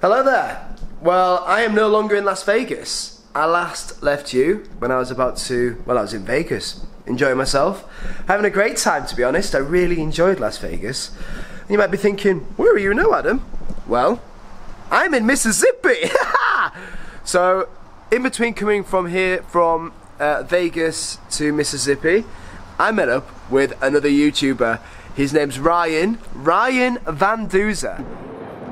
Hello there. Well, I am no longer in Las Vegas. I last left you when I was I was in Vegas, enjoying myself, having a great time, to be honest. I really enjoyed Las Vegas. And you might be thinking, where are you now, Adam? Well, I'm in Mississippi. So, in between coming from Vegas to Mississippi, I met up with another YouTuber. His name's Ryan Van Duzer.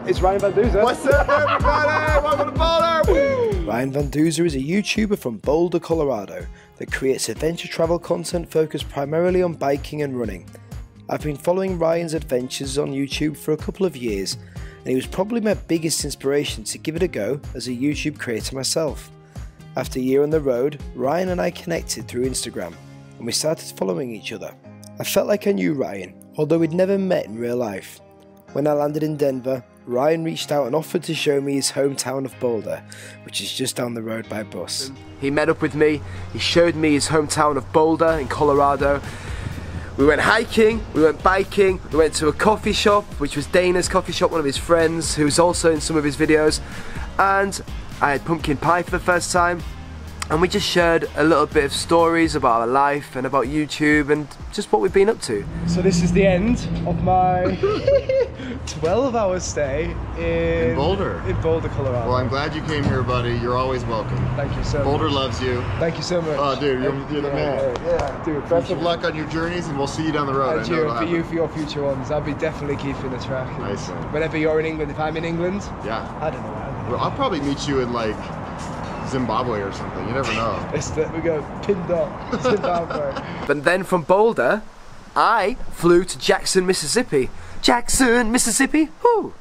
It's Ryan Van Duzer. What's up, everybody? Welcome to Boulder. Woo! Ryan Van Duzer is a YouTuber from Boulder, Colorado that creates adventure travel content focused primarily on biking and running. I've been following Ryan's adventures on YouTube for a couple of years, and he was probably my biggest inspiration to give it a go as a YouTube creator myself. After a year on the road, Ryan and I connected through Instagram, and we started following each other. I felt like I knew Ryan, although we'd never met in real life. When I landed in Denver, Ryan reached out and offered to show me his hometown of Boulder, which is just down the road by bus. He met up with me, he showed me his hometown of Boulder in Colorado. We went hiking, we went biking, we went to a coffee shop, which was Dana's coffee shop, one of his friends, who was also in some of his videos. And I had pumpkin pie for the first time. And we just shared a little bit of stories about our life and about YouTube and just what we've been up to. So this is the end of my 12-hour stay in Boulder. In Boulder, Colorado. Well, I'm glad you came here, buddy. You're always welcome. Thank you so much. Boulder loves you. Thank you so much. Oh, dude, you're the man. Yeah, dude. Best of luck on your journeys, and we'll see you down the road. And for your future ones. I'll be definitely keeping the track. Nice, man. Whenever you're in England, if I'm in England, yeah. I don't know. Well, I'll probably meet you in like Zimbabwe or something. You never know. We go pinned up Zimbabwe. But then from Boulder, I flew to Jackson, Mississippi. Jackson, Mississippi. Whoo!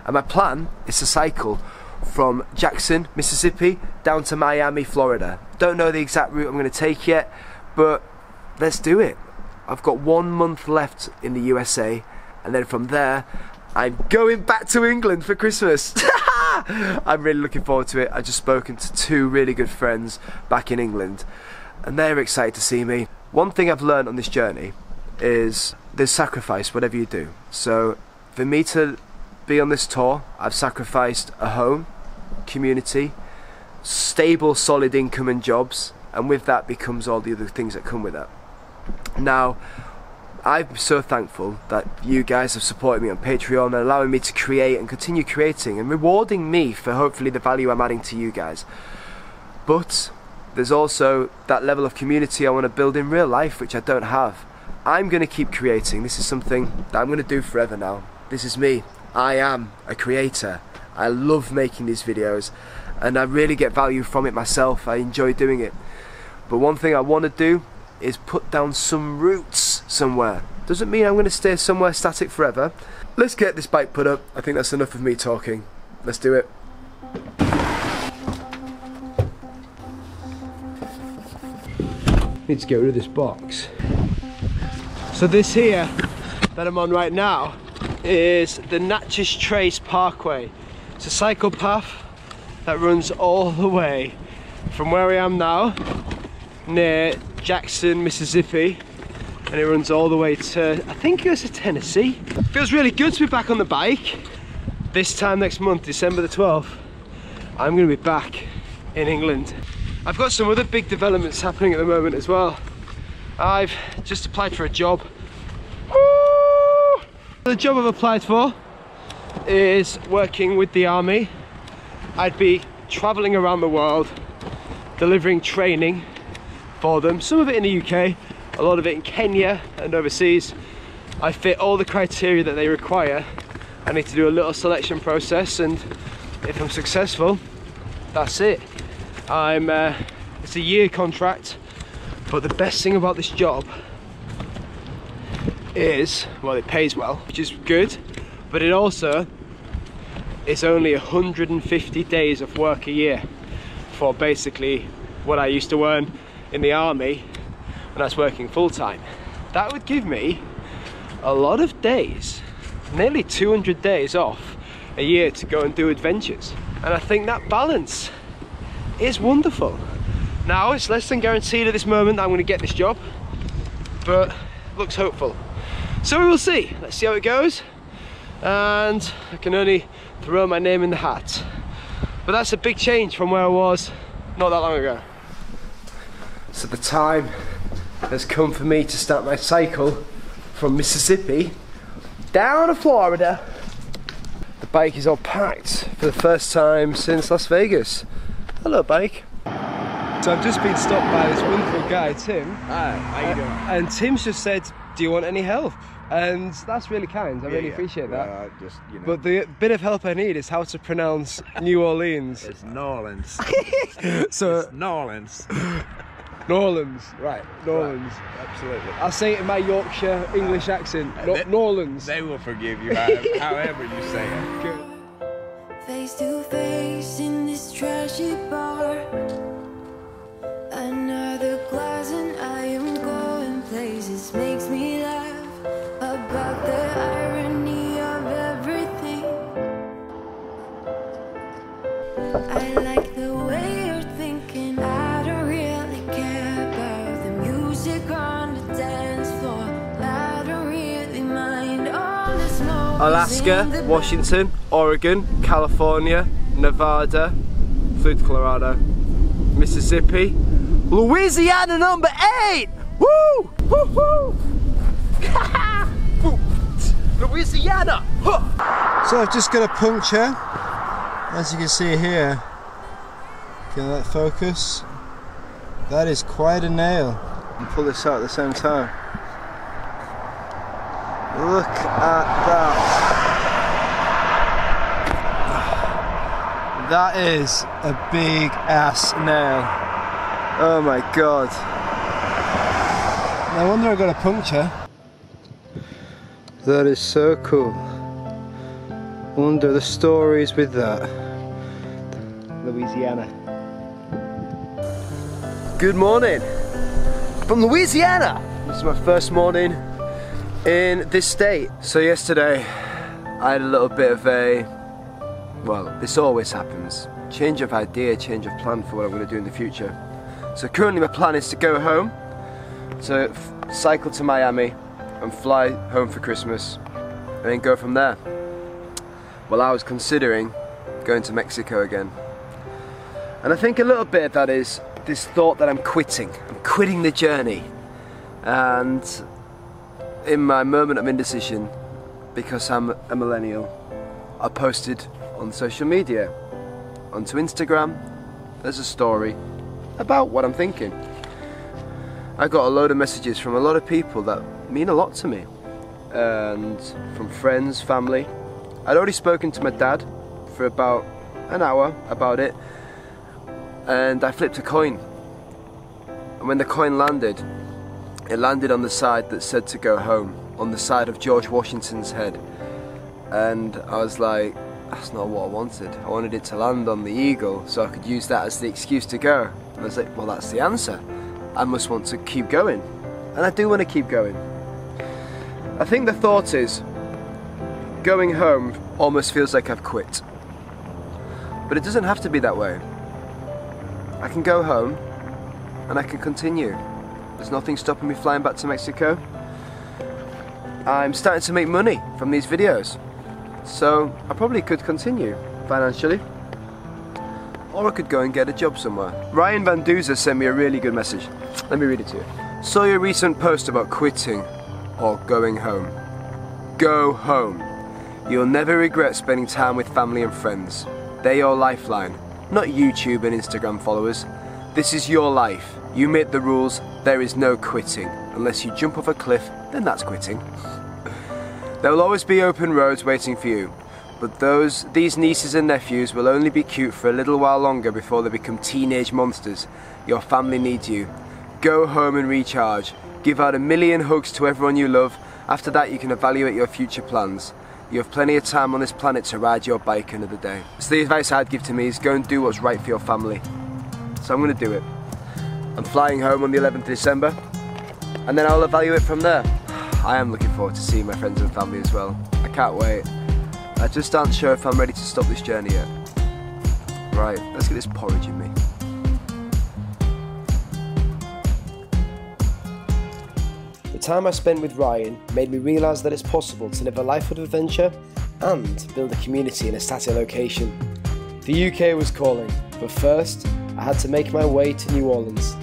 And my plan is to cycle from Jackson, Mississippi down to Miami, Florida. Don't know the exact route I'm going to take yet, but let's do it. I've got 1 month left in the USA, and then from there, I'm going back to England for Christmas. I'm really looking forward to it. I've just spoken to two really good friends back in England, and they're excited to see me. One thing I've learned on this journey is there's sacrifice, whatever you do. So for me to be on this tour, I've sacrificed a home, community, stable, solid income and jobs, and with that becomes all the other things that come with that. Now, I'm so thankful that you guys have supported me on Patreon and allowing me to create and continue creating and rewarding me for hopefully the value I'm adding to you guys. But there's also that level of community I want to build in real life, which I don't have. I'm going to keep creating. This is something that I'm going to do forever now. This is me. I am a creator. I love making these videos and I really get value from it myself. I enjoy doing it. But one thing I want to do is put down some roots somewhere. Doesn't mean I'm going to stay somewhere static forever. Let's get this bike put up. I think that's enough of me talking. Let's do it. Need to get rid of this box. So this here that I'm on right now is the Natchez Parkway. It's a cycle path that runs all the way from where I am now, near Jackson, Mississippi, and it runs all the way to, I think it was to Tennessee. Feels really good to be back on the bike. This time next month, December the 12th, I'm going to be back in England. I've got some other big developments happening at the moment as well. I've just applied for a job. Woo! The job I've applied for is working with the army. I'd be traveling around the world, delivering training for them, some of it in the UK, a lot of it in Kenya and overseas. I fit all the criteria that they require. I need to do a little selection process, and if I'm successful, that's it. It's a year contract, but the best thing about this job is, well, it pays well, which is good, but it also is only 150 days of work a year for basically what I used to earn in the army when I was working full-time. That would give me a lot of days, nearly 200 days off a year to go and do adventures, and I think that balance is wonderful. Now it's less than guaranteed at this moment that I'm going to get this job, but looks hopeful. So we will see. Let's see how it goes. and I can only throw my name in the hat. But that's a big change from where I was not that long ago. So the time has come for me to start my cycle from Mississippi down to Florida. The bike is all packed for the first time since Las Vegas. Hello, bike. So I've just been stopped by this wonderful guy, Tim. Hi, how you doing? And Tim's just said, do you want any help? And that's really kind, I really appreciate that. Just, you know. But the bit of help I need is how to pronounce New Orleans. It's New Orleans. So it's New Orleans. New Orleans, right, New Orleans. Right. Absolutely. I'll say it in my Yorkshire English accent, New Orleans. They will forgive you however you say it. Good. Face to face in this trashy bar. Another glass and I am going places. Makes me laugh about the irony of everything. I like the way you're thinking. I don't really care about the music on the dance floor. I don't really mind all the smoke. Alaska, Washington, Oregon, California, Nevada, flew to Colorado, Mississippi, Louisiana number 8! Woo! Woo woo! Louisiana! Huh. So I've just got a puncture, as you can see here. Can that focus? That is quite a nail. And pull this out at the same time. Look at that. That is a big ass nail. Oh my god. No wonder I got a puncture. That is so cool. Wonder the stories with that. Louisiana. Good morning from Louisiana. This is my first morning in this state. So yesterday I had a little bit of a, well, this always happens, change of idea, change of plan for what I'm going to do in the future. So currently my plan is to go home, to cycle to Miami and fly home for Christmas and then go from there. Well, I was considering going to Mexico again. And I think a little bit of that is this thought that I'm quitting the journey. And in my moment of indecision, because I'm a millennial, I posted on social media, onto Instagram, there's a story about what I'm thinking. I got a load of messages from a lot of people that mean a lot to me, and from friends, family. I'd already spoken to my dad for about an hour about it, and I flipped a coin, and when the coin landed, it landed on the side that said to go home, on the side of George Washington's head. And I was like, that's not what I wanted. I wanted it to land on the eagle so I could use that as the excuse to go. And I was like, well, that's the answer. I must want to keep going. And I do want to keep going. I think the thought is, going home almost feels like I've quit. But it doesn't have to be that way. I can go home and I can continue. There's nothing stopping me flying back to Mexico. I'm starting to make money from these videos. So I probably could continue financially. Or I could go and get a job somewhere. Ryan Van Duzer sent me a really good message. Let me read it to you. Saw your recent post about quitting or going home. Go home. You'll never regret spending time with family and friends. They're your lifeline, not YouTube and Instagram followers. This is your life. You make the rules. There is no quitting. Unless you jump off a cliff, then that's quitting. There will always be open roads waiting for you. But these nieces and nephews will only be cute for a little while longer before they become teenage monsters. Your family needs you. Go home and recharge. Give out 1,000,000 hugs to everyone you love. After that, you can evaluate your future plans. You have plenty of time on this planet to ride your bike another day. So the advice I'd give to me is go and do what's right for your family. So I'm going to do it. I'm flying home on the 11th of December, and then I'll evaluate from there. I am looking forward to seeing my friends and family as well. I can't wait. I just aren't sure if I'm ready to stop this journey yet. Right, let's get this porridge in me. The time I spent with Ryan made me realise that it's possible to live a life of adventure and build a community in a static location. The UK was calling, but first I had to make my way to New Orleans.